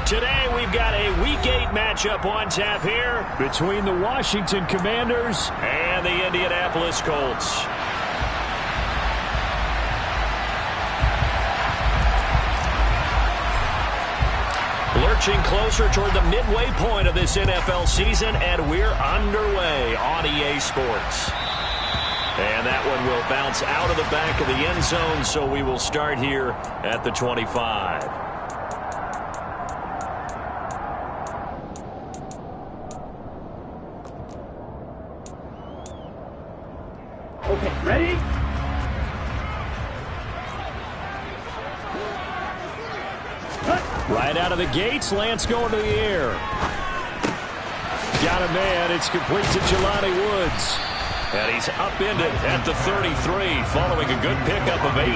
Today we've got a Week 8 matchup on tap here between the Washington Commanders and the Indianapolis Colts. Lurching closer toward the midway point of this NFL season, and we're underway on EA Sports. And that one will bounce out of the back of the end zone, so we will start here at the 25. Okay, ready? Right out of the gates, Lance going to the air. Got a man, it's complete to Jelani Woods. And he's upended at the 33, following a good pickup of 8.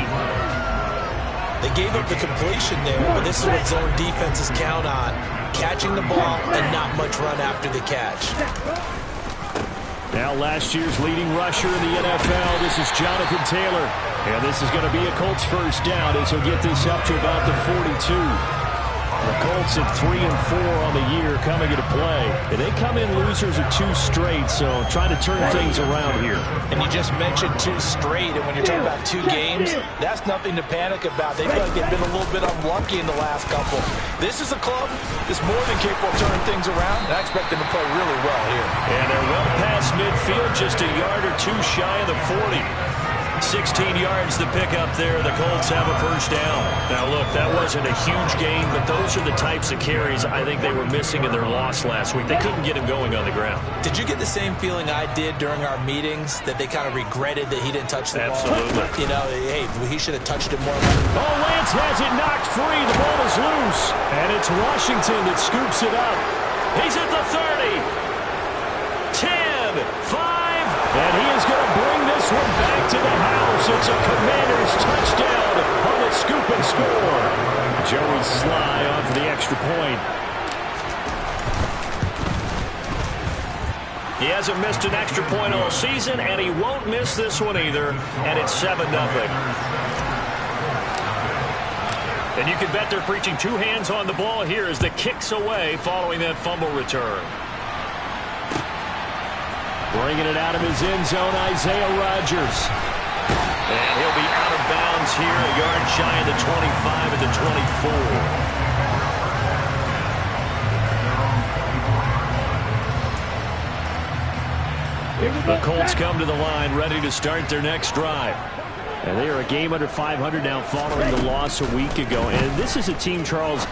They gave up the completion there, but this is what zone defenses count on. Catching the ball and not much run after the catch. Now last year's leading rusher in the NFL, this is Jonathan Taylor. And this is going to be a Colts first down as he'll get this up to about the 42. The Colts at 3-4 on the year coming into play. And they come in losers of 2 straight, so trying to turn things around here. And you just mentioned 2 straight, and when you're talking about 2 games, that's nothing to panic about. They feel like they've been a little bit unlucky in the last couple. This is a club that's more than capable of turning things around, and I expect them to play really well here. And they're well past midfield, just a yard or 2 shy of the 40. 16 yards to pick up there. The Colts have a first down. Now, look, that wasn't a huge gain, but those are the types of carries I think they were missing in their loss last week. They couldn't get him going on the ground. Did you get the same feeling I did during our meetings, that they kind of regretted that he didn't touch the ball? Absolutely. You know, hey, he should have touched it more. Oh, Lance has it knocked free. The ball is loose. And it's Washington that scoops it up. He's at the 30. 10, 5. And he is going to bring this one back to the house. It's a Commanders touchdown on the scoop and score. Joey Sly on for the extra point. He hasn't missed an extra point all season, and he won't miss this one either. And it's 7-0. And you can bet they're preaching 2 hands on the ball here as the kick's away following that fumble return. Bringing it out of his end zone, Isaiah Rodgers. And he'll be out of bounds here, a yard shy of the 25 at the 24. The Colts come to the line, ready to start their next drive. And they are a game under 500 now following the loss a week ago. And this is a team, Charles,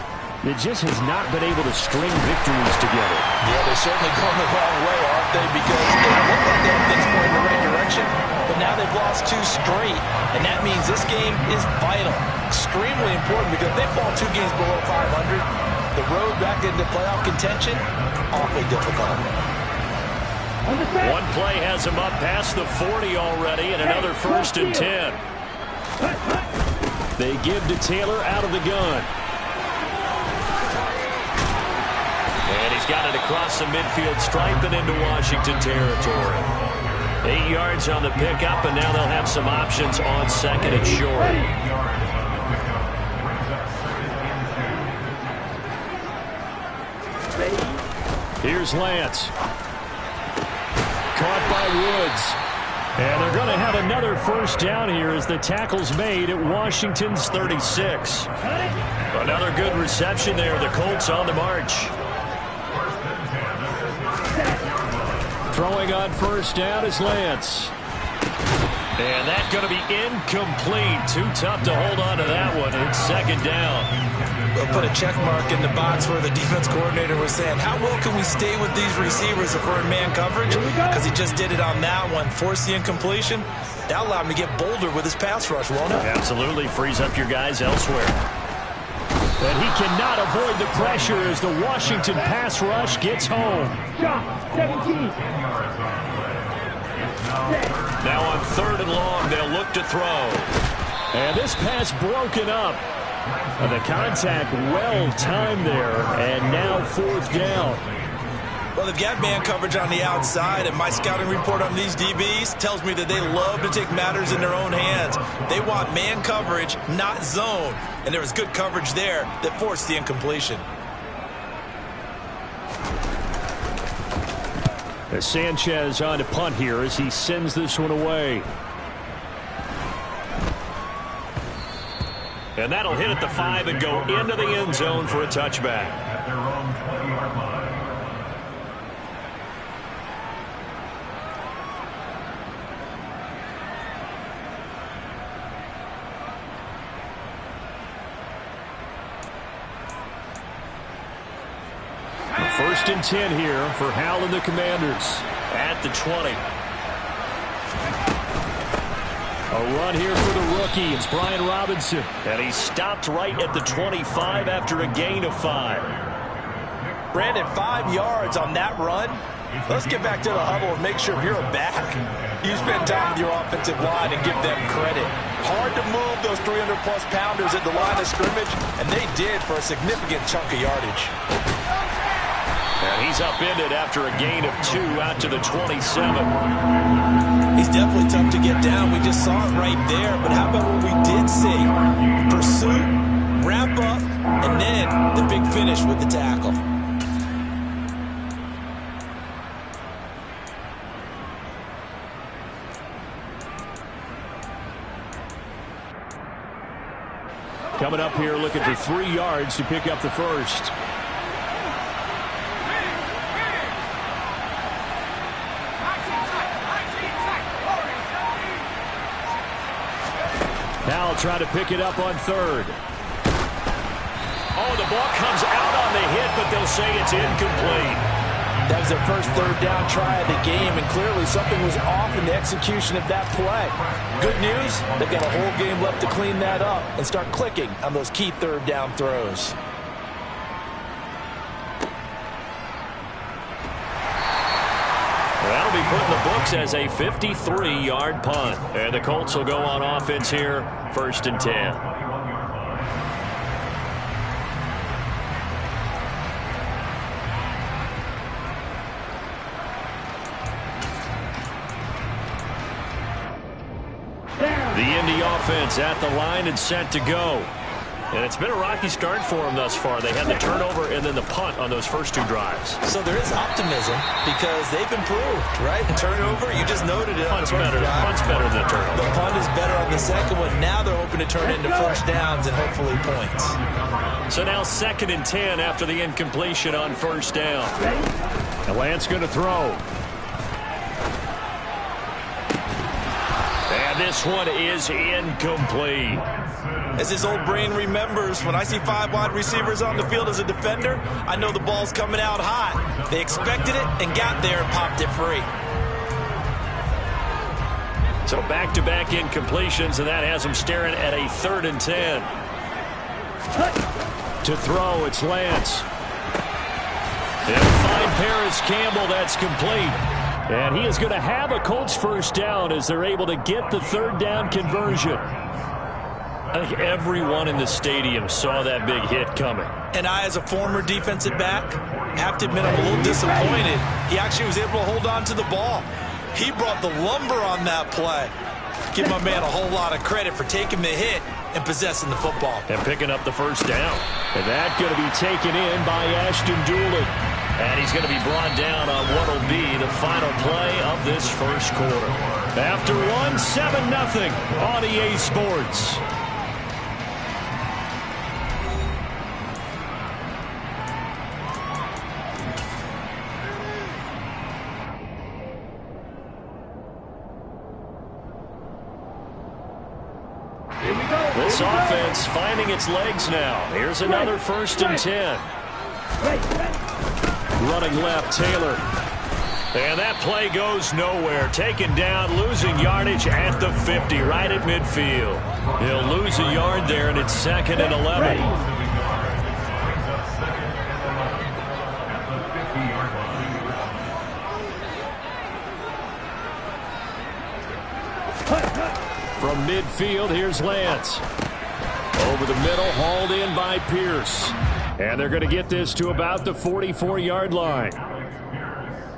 that just has not been able to string victories together. Yeah, they're certainly going the wrong way, aren't they? Because it looked like they had things going in the right direction, but now they've lost 2 straight, and that means this game is vital, extremely important, because if they fall 2 games below 500, the road back into playoff contention, awfully difficult. One play has him up past the 40 already, and another 1st and 10. They give to Taylor out of the gun. And he's got it across the midfield stripe and into Washington territory. 8 yards on the pickup, and now they'll have some options on 2nd and short. Here's Lance. Caught by Woods. And they're going to have another first down here as the tackle's made at Washington's 36. Another good reception there. The Colts on the march. Throwing on first down is Lance. And that's going to be incomplete. Too tough to hold on to that one. It's 2nd down. We'll put a check mark in the box where the defense coordinator was saying, how well can we stay with these receivers if we're in man coverage? Because he just did it on that one. Force the incompletion. That allowed him to get bolder with his pass rush, won't it? Absolutely. Frees up your guys elsewhere. And he cannot avoid the pressure as the Washington pass rush gets home. Now on 3rd and long, they'll look to throw. And this pass broken up. And the contact well timed there. And now 4th down. Well, they've got man coverage on the outside, and my scouting report on these DBs tells me that they love to take matters in their own hands. They want man coverage, not zone. And there was good coverage there that forced the incompletion. As Sanchez on to punt here as he sends this one away. And that'll hit at the 5 and go into the end zone for a touchback. At their own 20-yard line. First and 10 here for Hal and the Commanders at the 20. A run here for the rookie. It's Brian Robinson. And he stopped right at the 25 after a gain of 5. Brandon, 5 yards on that run. Let's get back to the huddle and make sure you're back. You spend time with your offensive line and give them credit. Hard to move those 300-plus pounders at the line of scrimmage, and they did for a significant chunk of yardage. And he's upended after a gain of 2 out to the 27. He's definitely tough to get down. We just saw it right there. But how about what we did see? Pursuit, wrap up, and then the big finish with the tackle. Coming up here looking for 3 yards to pick up the first. Now try to pick it up on 3rd. Oh, the ball comes out on the hit, but they'll say it's incomplete. That was their first 3rd down try of the game, and clearly something was off in the execution of that play. Good news, they've got a whole game left to clean that up and start clicking on those key 3rd down throws. That'll be put in the books as a 53-yard punt. And the Colts will go on offense here, 1st and 10. The Indy offense at the line and set to go. And it's been a rocky start for them thus far. They had the turnover and then the punt on those first 2 drives. So there is optimism because they've improved, right? The turnover, you just noted it. Punt's better than the turnover. The punt is better on the second one. Now they're hoping to turn it into first downs and hopefully points. So now 2nd and 10 after the incompletion on 1st down. And Lance going to throw. And this one is incomplete. As his old brain remembers, when I see 5 wide receivers on the field as a defender, I know the ball's coming out hot. They expected it and got there and popped it free. So back-to-back incompletions, and that has them staring at a 3rd and 10. To throw, it's Lance. They'll find Paris Campbell. That's complete. And he is going to have a Colts first down as they're able to get the 3rd down conversion. I think everyone in the stadium saw that big hit coming. And I, as a former defensive back, have to admit I'm a little disappointed. He actually was able to hold on to the ball. He brought the lumber on that play. Give my man a whole lot of credit for taking the hit and possessing the football. And picking up the first down. And that's going to be taken in by Ashton Doolin. And he's going to be brought down on what will be the final play of this first quarter. After one, 7-0 on EA Sports. This offense finding its legs now. Here's another 1st and 10. Running left, Taylor. And that play goes nowhere. Taken down, losing yardage at the 50, right at midfield. He'll lose a yard there, and it's 2nd and 11. From midfield, here's Lance. Over the middle, hauled in by Pierce. And they're going to get this to about the 44-yard line.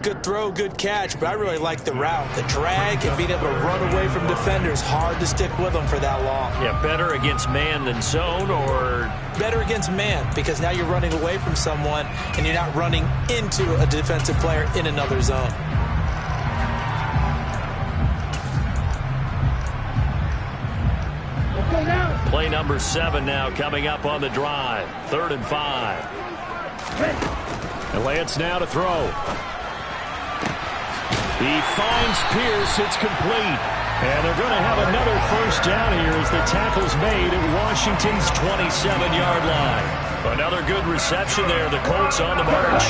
Good throw, good catch, but I really like the route. The drag and being able to run away from defenders, hard to stick with them for that long. Yeah, better against man than zone, or? Better against man, because now you're running away from someone and you're not running into a defensive player in another zone. Play number 7 now coming up on the drive. 3rd and 5. And Lance now to throw. He finds Pierce. It's complete. And they're going to have another first down here as the tackle's made at Washington's 27-yard line. Another good reception there. The Colts on the march.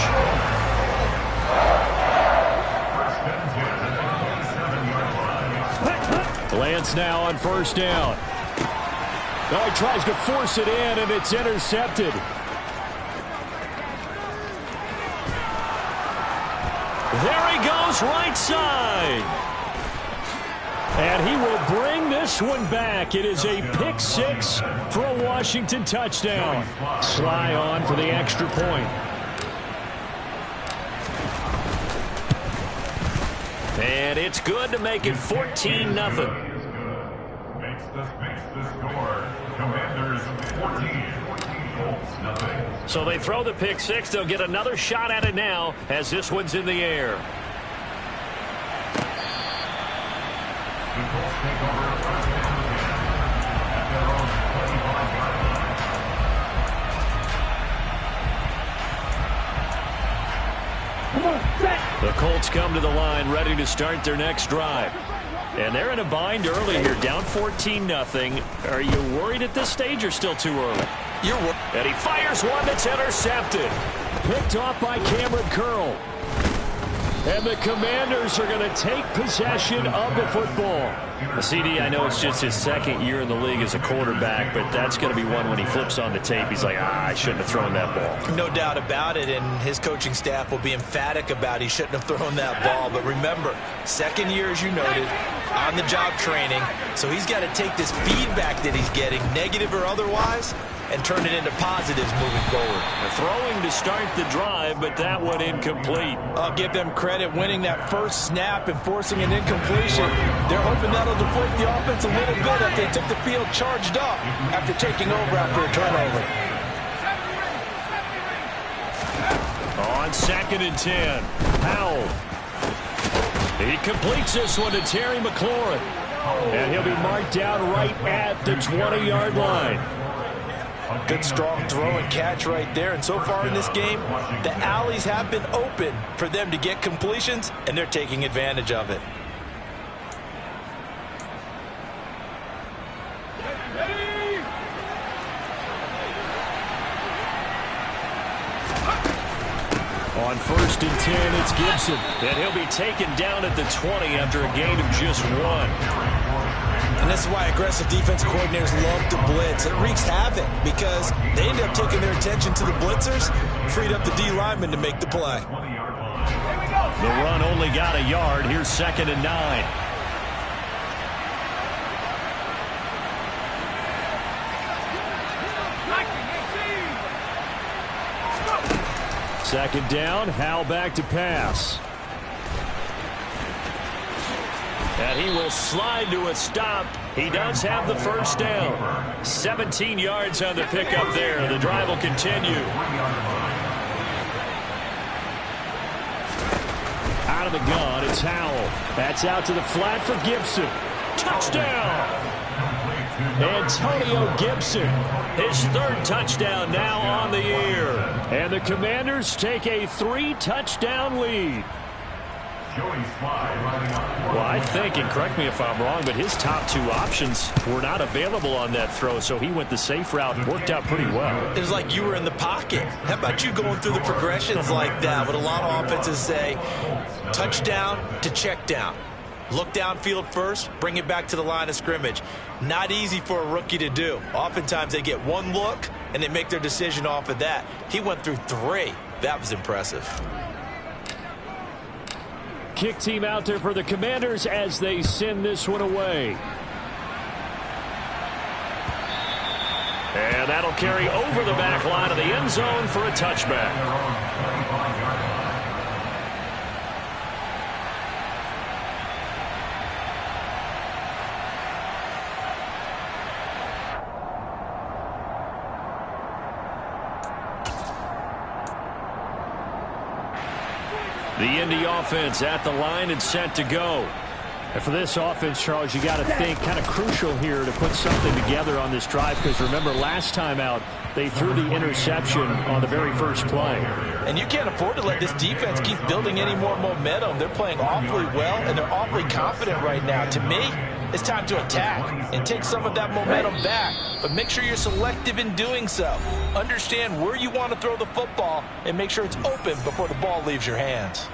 Lance now on first down. Oh, he tries to force it in, and it's intercepted. There he goes, right side. And he will bring this one back. It is a pick 6 for a Washington touchdown. Sly on for the extra point. And it's good to make it 14-0. Makes the score. Commanders 14. Colts nothing. So they throw the pick 6. They'll get another shot at it now as this one's in the air. The Colts take over first and 10 at their own 25-yard line. Come on, set. The Colts come to the line ready to start their next drive. And they're in a bind early here, down 14-0. Are you worried at this stage or still too early? You're worried. And he fires one that's intercepted. Picked off by Cameron Curl. And the Commanders are going to take possession of the football. The CD, I know it's just his 2nd year in the league as a quarterback, but that's going to be one when he flips on the tape. He's like, I shouldn't have thrown that ball. No doubt about it, and his coaching staff will be emphatic about he shouldn't have thrown that ball. But remember, 2nd year, as you noted, on-the-job training, so he's got to take this feedback that he's getting, negative or otherwise, and turn it into positives moving forward. Throwing to start the drive, but that one incomplete. I'll give them credit winning that first snap and forcing an incompletion. They're hoping that'll deflate the offense a little bit if they took the field charged up after taking over after a turnover. On 2nd and 10, Powell. He completes this one to Terry McLaurin. And he'll be marked down right at the 20-yard line. Good strong throw and catch right there. And so far in this game, the alleys have been open for them to get completions, and they're taking advantage of it. On 1st and 10, it's Gibson. And he'll be taken down at the 20 after a gain of just 1. And this is why aggressive defensive coordinators love to blitz. It wreaks havoc because they end up taking their attention to the blitzers, freed up the D lineman to make the play. The run only got a yard. Here's 2nd and 9. Second down, Howell back to pass. And he will slide to a stop. He does have the first down. 17 yards on the pickup there. The drive will continue. Out of the gun, it's Howell. That's out to the flat for Gibson. Touchdown! Antonio Gibson, his 3rd touchdown now on the year. And the Commanders take a 3-touchdown lead. Well, I think, and correct me if I'm wrong, but his top 2 options were not available on that throw, so he went the safe route and worked out pretty well. It was like you were in the pocket. How about you going through the progressions like that? What a lot of offenses say, touchdown to check down. Look downfield first, bring it back to the line of scrimmage. Not easy for a rookie to do. Oftentimes they get one look, and they make their decision off of that. He went through 3. That was impressive. Kick team out there for the Commanders as they send this one away. And that'll carry over the back line of the end zone for a touchback. The Indy offense at the line and set to go. And for this offense, Charles, you got to think kind of crucial here to put something together on this drive, because remember last time out they threw the interception on the very first play. And you can't afford to let this defense keep building any more momentum. They're playing awfully well, and they're awfully confident right now. To me, it's time to attack and take some of that momentum back, but make sure you're selective in doing so. Understand where you want to throw the football and make sure it's open before the ball leaves your hands.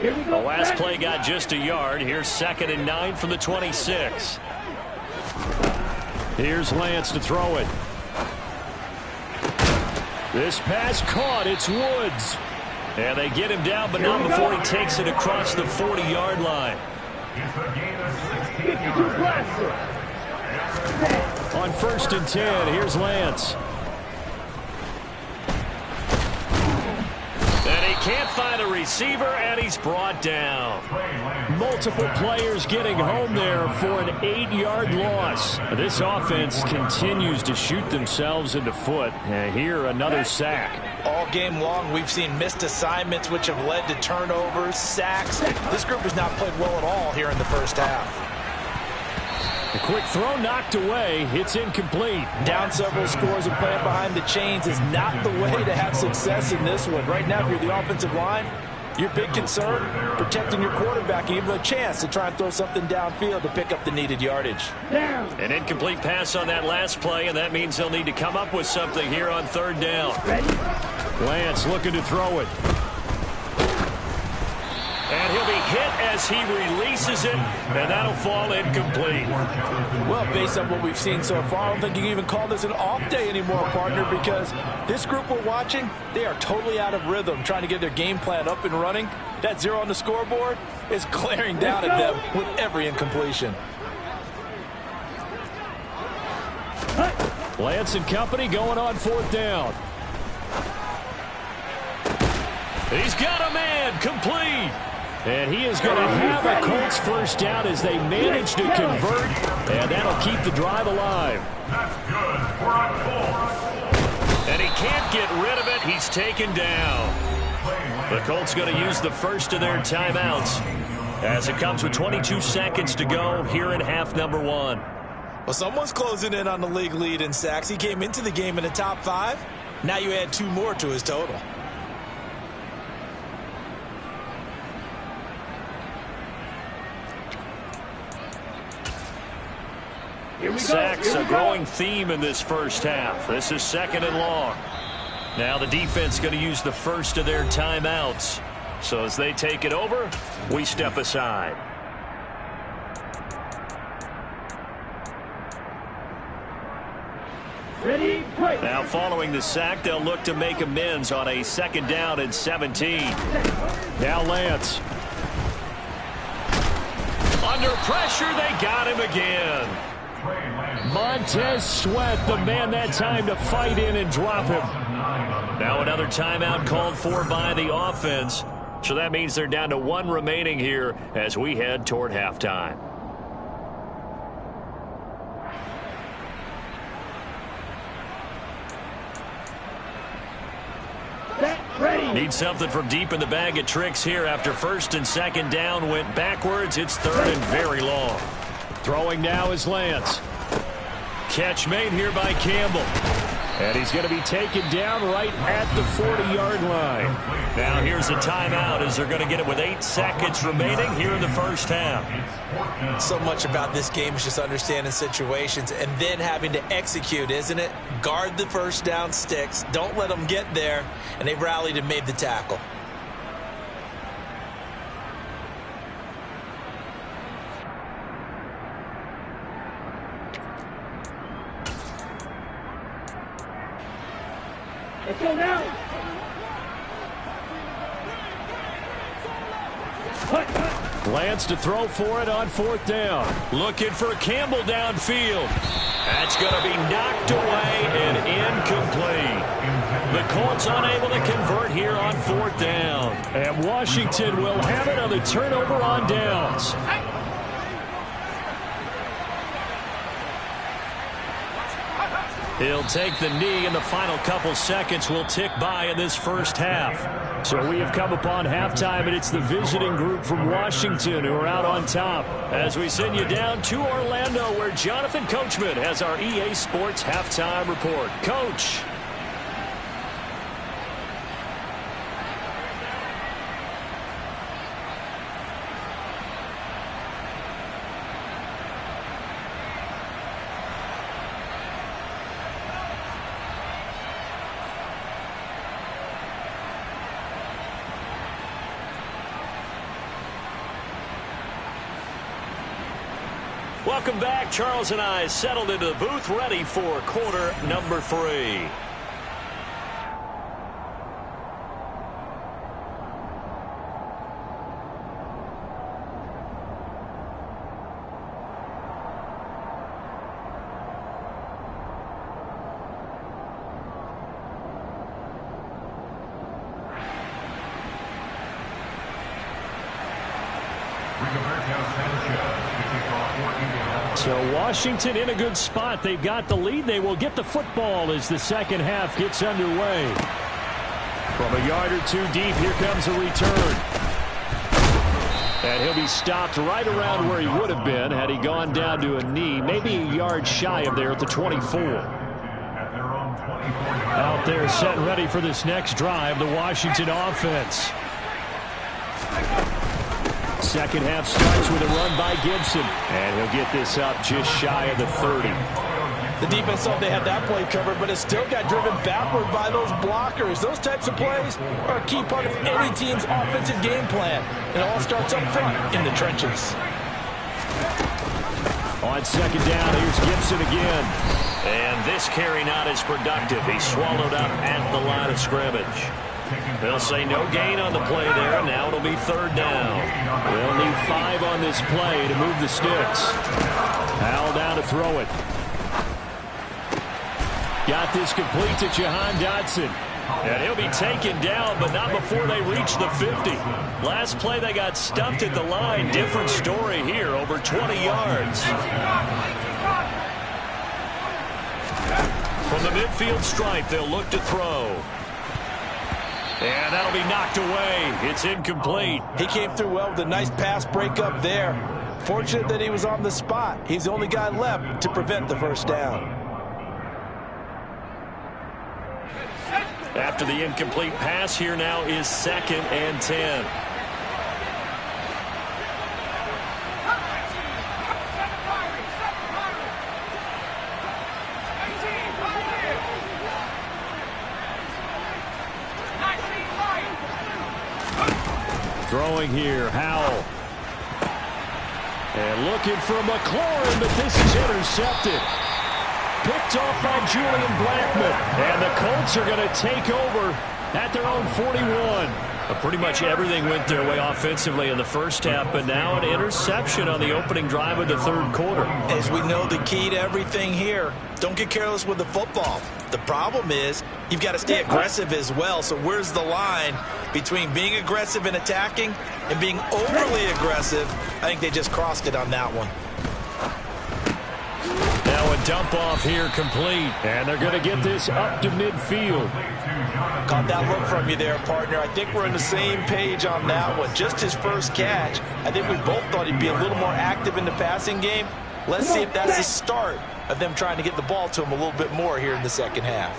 The last play got just a yard. Here's 2nd and 9 from the 26. Here's Lance to throw it. This pass caught. It's Woods. And they get him down, but not before he takes it across the 40-yard line. On 1st and 10, here's Lance. And he can't find a receiver, and he's brought down. Multiple players getting home there for an 8-yard loss. This offense continues to shoot themselves in the foot. And here, another sack. All game long, we've seen missed assignments, which have led to turnovers, sacks. This group has not played well at all here in the first half. A quick throw knocked away. It's incomplete. Down several scores and playing behind the chains is not the way to have success in this one. Right now, if you're the offensive line, your big concern, protecting your quarterback, and even a chance to try and throw something downfield to pick up the needed yardage. An incomplete pass on that last play, and that means they'll need to come up with something here on 3rd down. Lance looking to throw it. And he'll be hit as he releases it, and that'll fall incomplete. Well, based on what we've seen so far, I don't think you can even call this an off day anymore, partner, because this group we're watching, they are totally out of rhythm, trying to get their game plan up and running. That 0 on the scoreboard is glaring down at them with every incompletion. Lance and company going on 4th down. He's got a man, complete. And he is going to have a Colts 1st down as they manage to convert, and that'll keep the drive alive. That's good for a Colts. And he can't get rid of it. He's taken down. The Colts going to use the first of their timeouts as it comes with 22 seconds to go here in half number 1. Well, someone's closing in on the league lead in sacks. He came into the game in the top 5. Now you add 2 more to his total. Sacks, a growing theme in this first half. This is 2nd and long. Now the defense going to use the first of their timeouts. So as they take it over, we step aside. Ready, play. Now following the sack, they'll look to make amends on a 2nd down and 17. Now Lance. Under pressure, they got him again. Montez Sweat, the man that time to fight in and drop him. Now another timeout called for by the offense. So that means they're down to 1 remaining here as we head toward halftime. Need something from deep in the bag of tricks here after 1st and 2nd down went backwards. It's 3rd and very long. Throwing now is Lance. Catch made here by Campbell. And he's going to be taken down right at the 40-yard line. Now here's a timeout as they're going to get it with 8 seconds remaining here in the first half. So much about this game is just understanding situations and then having to execute, isn't it? Guard the first down sticks. Don't let them get there. And they rallied and made the tackle. Let's go now. Lance to throw for it on 4th down. Looking for Campbell downfield. That's going to be knocked away and incomplete. The Colts unable to convert here on 4th down. And Washington will have it on the turnover on downs. He'll take the knee, and the final couple seconds will tick by in this first half. So we have come upon halftime, and it's the visiting group from Washington who are out on top. As we send you down to Orlando, where Jonathan Coachman has our EA Sports halftime report. Coach. Welcome back. Charles and I settled into the booth, ready for quarter number 3. So Washington in a good spot. They've got the lead. They will get the football as the second half gets underway. From a yard or two deep, here comes a return. And he'll be stopped right around where he would have been had he gone down to a knee, maybe a yard shy of there at the 24. Out there set and ready for this next drive, the Washington offense. Second half starts with a run by Gibson. And he'll get this up just shy of the 30. The defense thought they had that play covered, but it still got driven backward by those blockers. Those types of plays are a key part of any team's offensive game plan. It all starts up front in the trenches. On second down, here's Gibson again. And this carry not as productive. He swallowed up at the line of scrimmage. They'll say no gain on the play there. Now it'll be third down. They'll need 5 on this play to move the sticks. Howell down to throw it. Got this complete to Jahan Dotson. And he'll be taken down, but not before they reach the 50. Last play they got stuffed at the line. Different story here, over 20 yards. From the midfield stripe, they'll look to throw. And that'll be knocked away. It's incomplete. He came through well with a nice pass breakup there. Fortunate that he was on the spot. He's the only guy left to prevent the first down. After the incomplete pass, here now is 2nd and 10. Throwing here, Howell. And looking for McLaurin, but this is intercepted. Picked off by Julian Blackmon. And the Colts are going to take over at their own 41. Pretty much everything went their way offensively in the first half, but now an interception on the opening drive of the third quarter. As we know, the key to everything here, don't get careless with the football. The problem is you've got to stay aggressive as well. So where's the line between being aggressive and attacking and being overly aggressive? I think they just crossed it on that one. Now a dump off here complete. And they're going to get this up to midfield. Caught that look from you there, partner. I think we're on the same page on that one. Just his first catch. I think we both thought he'd be a little more active in the passing game. Let's see if that's the start of them trying to get the ball to him a little bit more here in the second half.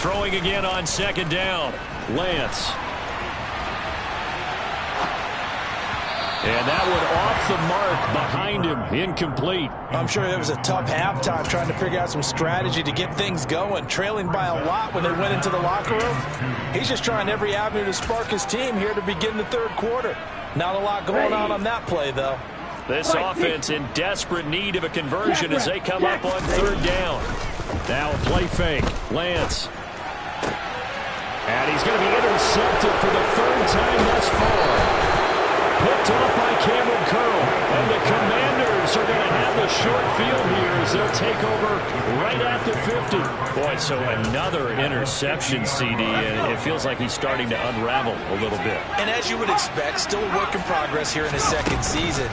Throwing again on second down. Lance. And that one off the mark behind him. Incomplete. I'm sure it was a tough halftime trying to figure out some strategy to get things going. Trailing by a lot when they went into the locker room. He's just trying every avenue to spark his team here to begin the third quarter. Not a lot going on that play, though. This offense in desperate need of a conversion as they come up on third down. Now a play fake. Lance. And he's going to be intercepted for the third time thus far. Picked off by Cameron Curl. And the Commanders are going to have the short field here as they'll take over right at the 50. Boy, so another interception, CD, and it feels like he's starting to unravel a little bit. And as you would expect, still a work in progress here in his second season.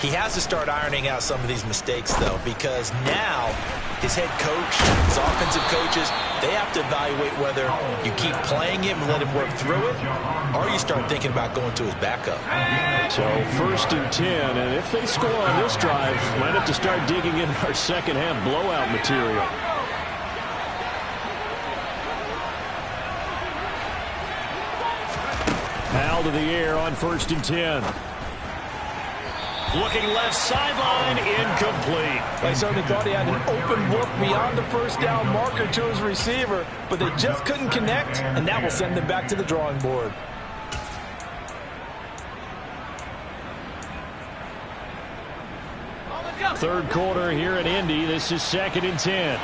He has to start ironing out some of these mistakes, though, because now his head coach, his offensive coaches, they have to evaluate whether you keep playing him and let him work through it, or you start thinking about going to his backup. So 1st and 10, and if they score on this drive, might have to start digging in our second half blowout material. Foul to the air on 1st and 10. Looking left sideline, incomplete. I certainly thought he had an open look beyond the first down marker to his receiver, but they just couldn't connect, and that will send them back to the drawing board. Third quarter here in Indy. This is 2nd and 10.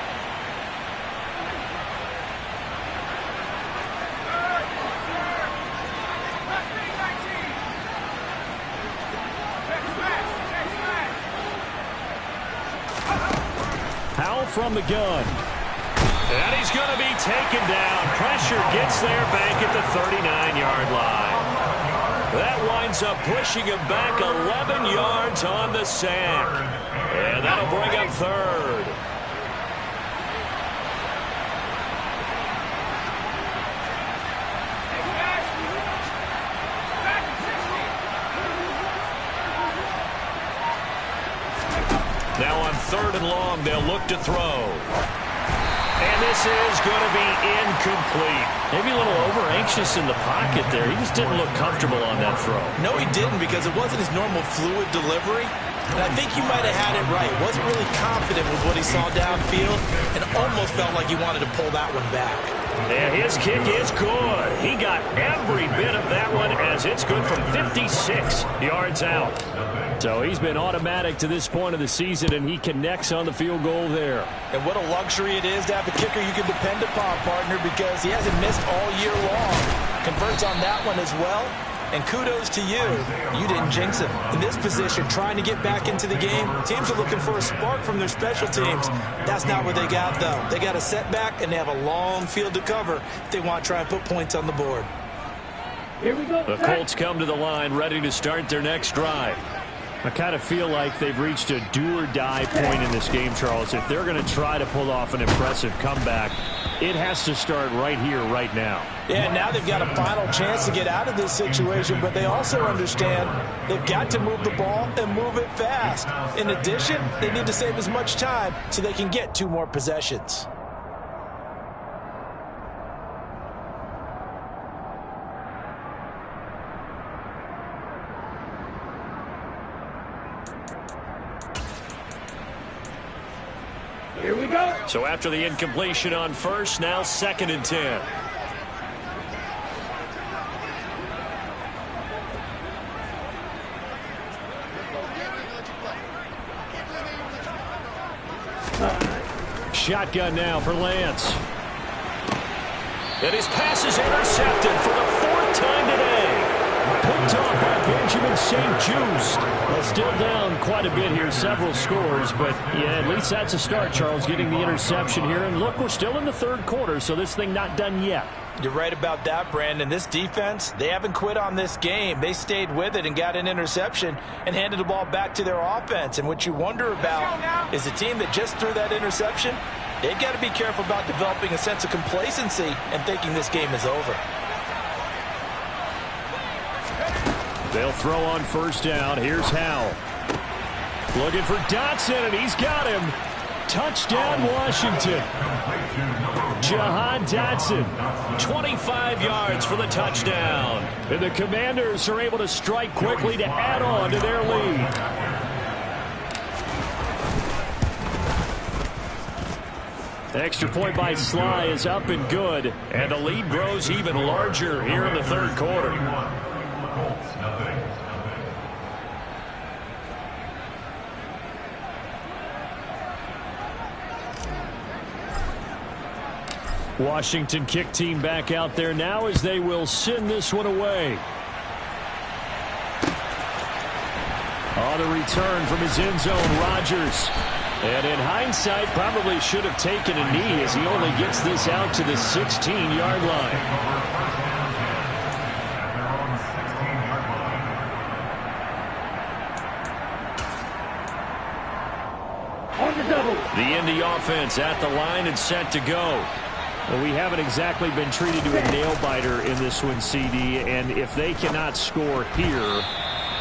From the gun. And he's going to be taken down. Pressure gets there back at the 39-yard line. That winds up pushing him back 11 yards on the sack. And that'll bring up 3rd. Now on 3rd and long, they'll look to throw. And this is going to be incomplete. Maybe a little over-anxious in the pocket there. He just didn't look comfortable on that throw. No, he didn't, because it wasn't his normal fluid delivery. And I think you might have had it right. Wasn't really confident with what he saw downfield and almost felt like he wanted to pull that one back. And his kick is good. He got every bit of that one as it's good from 56 yards out. So he's been automatic to this point of the season, and he connects on the field goal there. And what a luxury it is to have a kicker you can depend upon, partner, because he hasn't missed all year long. Converts on that one as well. And kudos to you. You didn't jinx him. In this position, trying to get back into the game, teams are looking for a spark from their special teams. That's not what they got, though. They got a setback, and they have a long field to cover if they want to try and put points on the board. Here we go. The Colts come to the line ready to start their next drive. I kind of feel like they've reached a do-or-die point in this game, Charles. If they're going to try to pull off an impressive comeback, it has to start right here, right now. Yeah, now they've got a final chance to get out of this situation, but they also understand they've got to move the ball and move it fast. In addition, they need to save as much time so they can get 2 more possessions. Here we go. So after the incompletion on 1st, now 2nd and 10. Shotgun now for Lance. And his pass is intercepted for the 4th time today. Picked off by Benjamin St-Juste. Well, still down quite a bit here, several scores, but yeah, at least that's a start, Charles, getting the interception here. And look, we're still in the 3rd quarter, so this thing not done yet. You're right about that, Brandon. This defense, they haven't quit on this game. They stayed with it and got an interception and handed the ball back to their offense. And what you wonder about is the team that just threw that interception, they've got to be careful about developing a sense of complacency and thinking this game is over. They'll throw on 1st down. Here's Howell. Looking for Dotson, and he's got him. Touchdown, Washington. Jahan Dotson, 25 yards for the touchdown. And the Commanders are able to strike quickly to add on to their lead. Extra point by Sly is up and good. And the lead grows even larger here in the 3rd quarter. Washington kick team back out there now as they will send this one away. On the return from his end zone, Rodgers. And in hindsight, probably should have taken a knee as he only gets this out to the 16-yard line. offense at the line and set to go. Well, we haven't exactly been treated to a nail-biter in this one, CD, and if they cannot score here,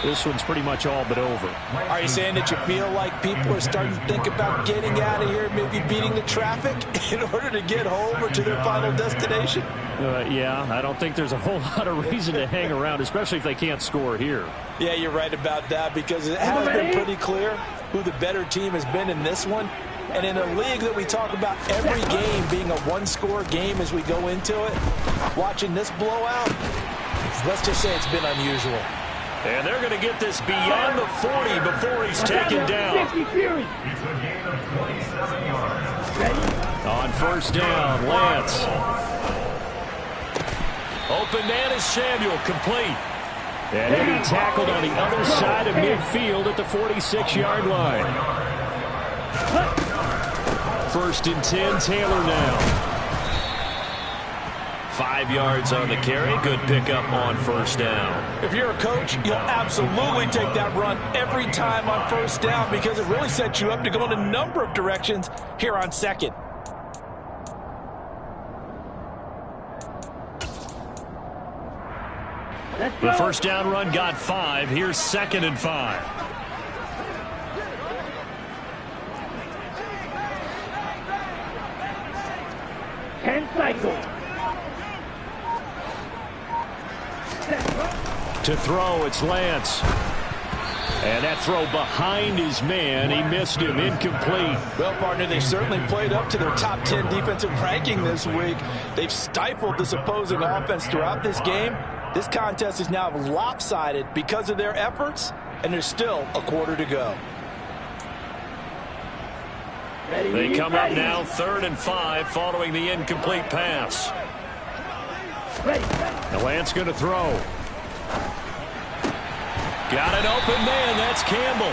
this one's pretty much all but over. Are you saying that you feel like people are starting to think about getting out of here, maybe beating the traffic in order to get home or to their final destination? Yeah, I don't think there's a whole lot of reason to hang around, especially if they can't score here. Yeah, you're right about that, because it has been pretty clear who the better team has been in this one. And in a league that we talk about every game being a one-score game as we go into it, watching this blowout, let's just say it's been unusual. And they're going to get this beyond the 40 before he's taken down. On first down, Lance. Open man is Samuel, complete. And he'll be tackled on the other side of midfield at the 46-yard line. First and 10, Taylor now. 5 yards on the carry. Good pickup on first down. If you're a coach, you'll absolutely take that run every time on first down, because it really sets you up to go in a number of directions here on second. The first down run got 5. Here's second and 5. To throw, it's Lance. And that throw behind his man. He missed him. Incomplete. Well, partner, they certainly played up to their top 10 defensive ranking this week. They've stifled this opposing offense throughout this game. This contest is now lopsided because of their efforts, and there's still a quarter to go. They come up now 3rd and 5 following the incomplete pass. Now Lance going to throw. Got an open man. That's Campbell.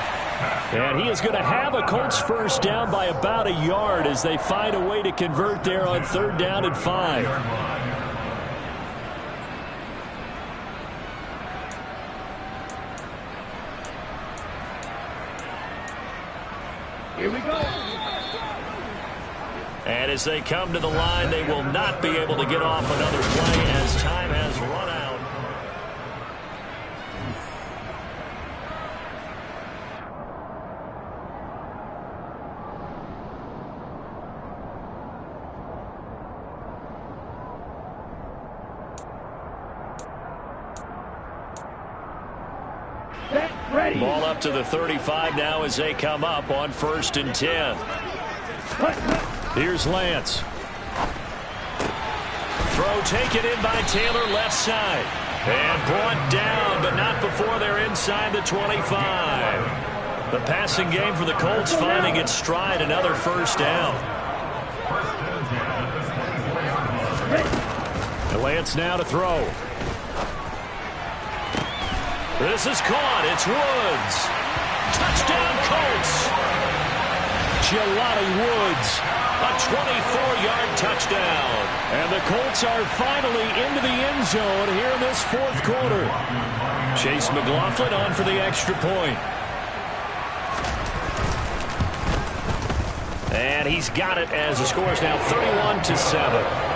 And he is going to have a Colts first down by about a yard as they find a way to convert there on 3rd down and 5. Here we go. And as they come to the line, they will not be able to get off another play as time has run out. Ready. Ball up to the 35 now as they come up on 1st and 10. Here's Lance. Throw taken in by Taylor left side. And brought down, but not before they're inside the 25. The passing game for the Colts finding its stride, another first down. And Lance now to throw. This is caught. It's Woods. Touchdown, Colts. Jelani Woods, a 24-yard touchdown. And the Colts are finally into the end zone here in this 4th quarter. Chase McLaughlin on for the extra point. And he's got it as the score is now 31-7.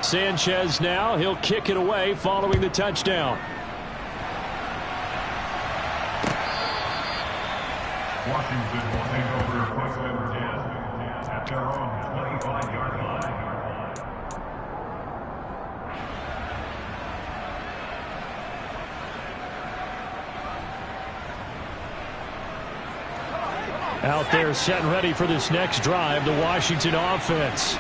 Sanchez now, he'll kick it away following the touchdown. Washington will take over point number 10 at their own 25-yard line. Out there set and ready for this next drive, the Washington offense.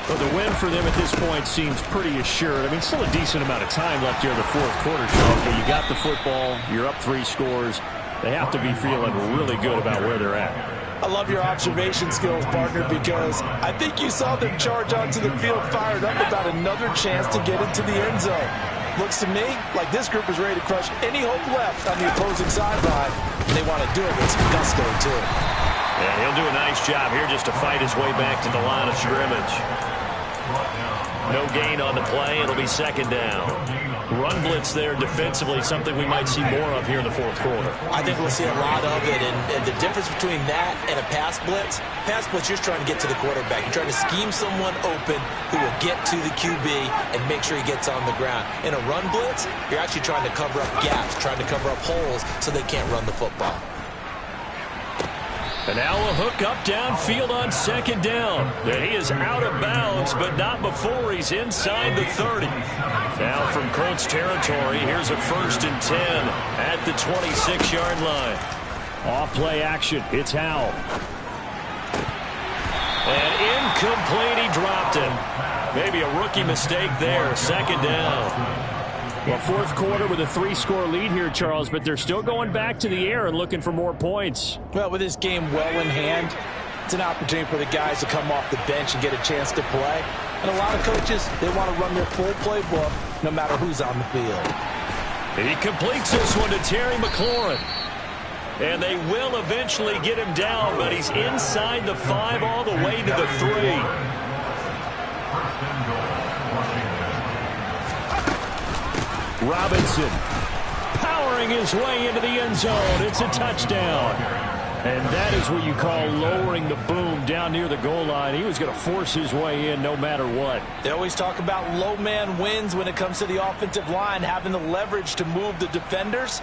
Well, the win for them at this point seems pretty assured. I mean, still a decent amount of time left here in the 4th quarter, Charles, but you got the football, you're up 3 scores. They have to be feeling really good about where they're at. I love your observation skills, partner, because I think you saw them charge onto the field fired up about another chance to get into the end zone. Looks to me like this group is ready to crush any hope left on the opposing sideline. They want to do it with some gusto, too. Yeah, he'll do a nice job here just to fight his way back to the line of scrimmage. No gain on the play. It'll be second down. Run blitz there defensively, something we might see more of here in the fourth quarter. I think we'll see a lot of it, and the difference between that and a pass blitz, you're just trying to get to the quarterback. You're trying to scheme someone open who will get to the QB and make sure he gets on the ground. In a run blitz, you're actually trying to cover up gaps, trying to cover up holes so they can't run the football. And now a hook up downfield on second down. And he is out of bounds, but not before he's inside the 30. Now from Colts territory, here's a 1st and 10 at the 26-yard line. Off play action. It's Howell. And incomplete, he dropped it. Maybe a rookie mistake there. Second down. Well, fourth quarter with a 3-score lead here, Charles, but they're still going back to the air and looking for more points. Well, with this game well in hand, it's an opportunity for the guys to come off the bench and get a chance to play. And a lot of coaches, they want to run their full playbook no matter who's on the field. He completes this one to Terry McLaurin. And they will eventually get him down, but he's inside the 5 all the way to the 3. Robinson powering his way into the end zone. It's a touchdown. And that is what you call lowering the boom down near the goal line. He was going to force his way in no matter what. They always talk about low man wins when it comes to the offensive line, having the leverage to move the defenders.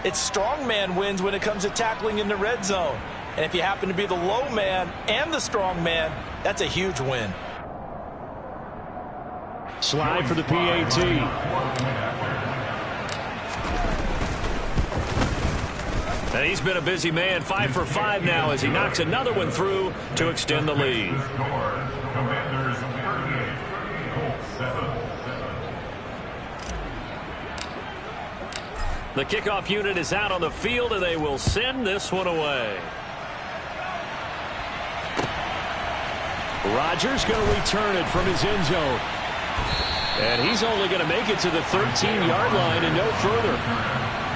It's strong man wins when it comes to tackling in the red zone. And if you happen to be the low man and the strong man, that's a huge win. Slide for the PAT. And he's been a busy man, 5 for 5 now as he knocks another one through to extend the lead. The kickoff unit is out on the field, and they will send this one away. Rodgers going to return it from his end zone. And he's only going to make it to the 13-yard line and no further.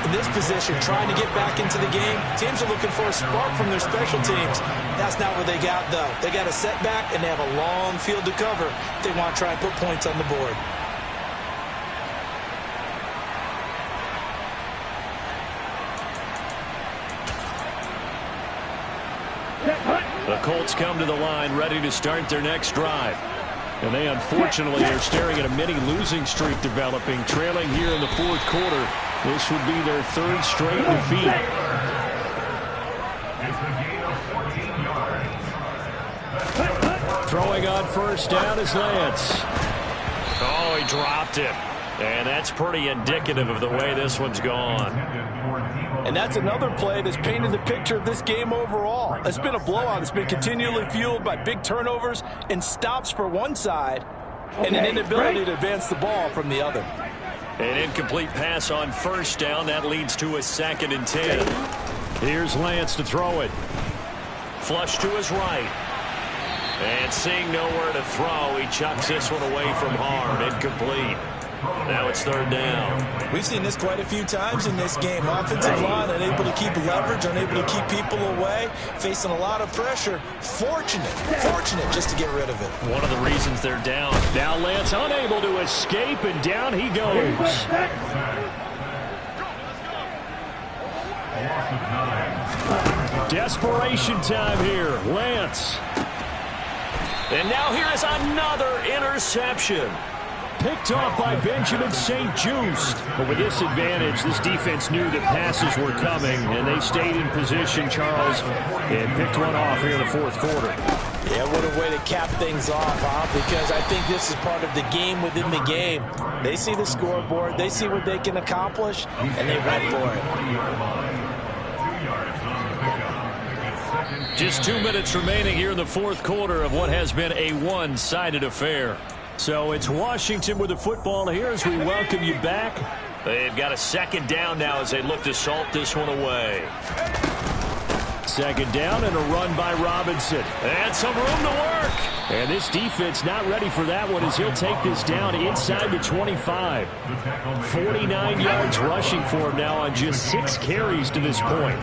In this position, trying to get back into the game, teams are looking for a spark from their special teams. That's not what they got, though. They got a setback, and they have a long field to cover if they want to try and put points on the board. The Colts come to the line ready to start their next drive. And they unfortunately are staring at a mini losing streak developing, trailing here in the fourth quarter. This would be their 3rd straight defeat. Throwing on first down is Lance. Oh, he dropped it. And that's pretty indicative of the way this one's gone. And that's another play that's painted the picture of this game overall. It's been a blowout. It's been continually fueled by big turnovers and stops for one side and an inability to advance the ball from the other. An incomplete pass on first down. That leads to a 2nd and 10. Here's Lance to throw it. Flush to his right. And seeing nowhere to throw, he chucks this one away from harm. Incomplete. Now it's 3rd down. We've seen this quite a few times in this game. Offensive line unable to keep leverage, unable to keep people away, facing a lot of pressure. Fortunate just to get rid of it. One of the reasons they're down. Now Lance unable to escape, and down he goes. Desperation time here. Lance. And now here is another interception. Picked off by Benjamin St. Just. But with this advantage, this defense knew that passes were coming, and they stayed in position, Charles, and picked one off here in the fourth quarter. Yeah, what a way to cap things off, huh? Because I think this is part of the game within the game. They see the scoreboard, they see what they can accomplish, and they went for it. Just 2 minutes remaining here in the fourth quarter of what has been a one-sided affair. So it's Washington with the football here as we welcome you back. They've got a 2nd down now as they look to salt this one away. Second down and a run by Robinson. And some room to work. And this defense not ready for that one as he'll take this down inside the 25. 49 yards rushing for him now on just 6 carries to this point.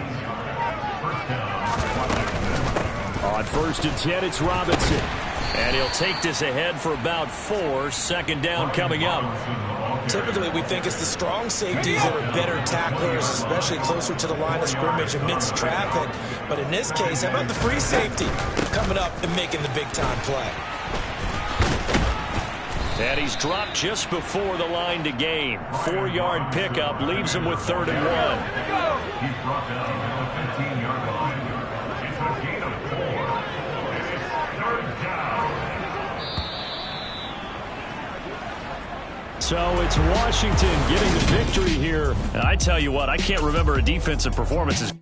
On 1st and 10, it's Robinson. And he'll take this ahead for about 4. Second down coming up. Typically, we think it's the strong safeties that are better tacklers, especially closer to the line of scrimmage amidst traffic. But in this case, how about the free safety coming up and making the big-time play? And he's dropped just before the line to gain. 4-yard pickup leaves him with 3rd and 1. He's brought down at the 15-yard line. It's a gain of 4. And it's 3rd down. So it's Washington getting the victory here. And I tell you what, I can't remember a defensive performance as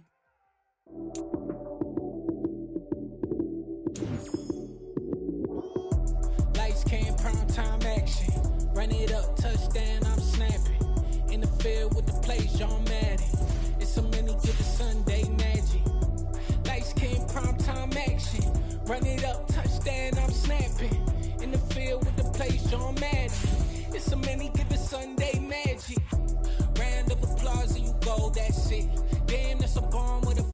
Lights, cam, prime time action. Run it up, touchdown, I'm snapping. In the field with the plays, John Madden. It's so many give the Sunday magic. Lights, cam, prime time action. Run it up, touchdown, I'm snapping. In the field with the plays, John Madden. It's so many give the Sunday magic. Round of applause and you go, that's it. Damn, that's a bomb with a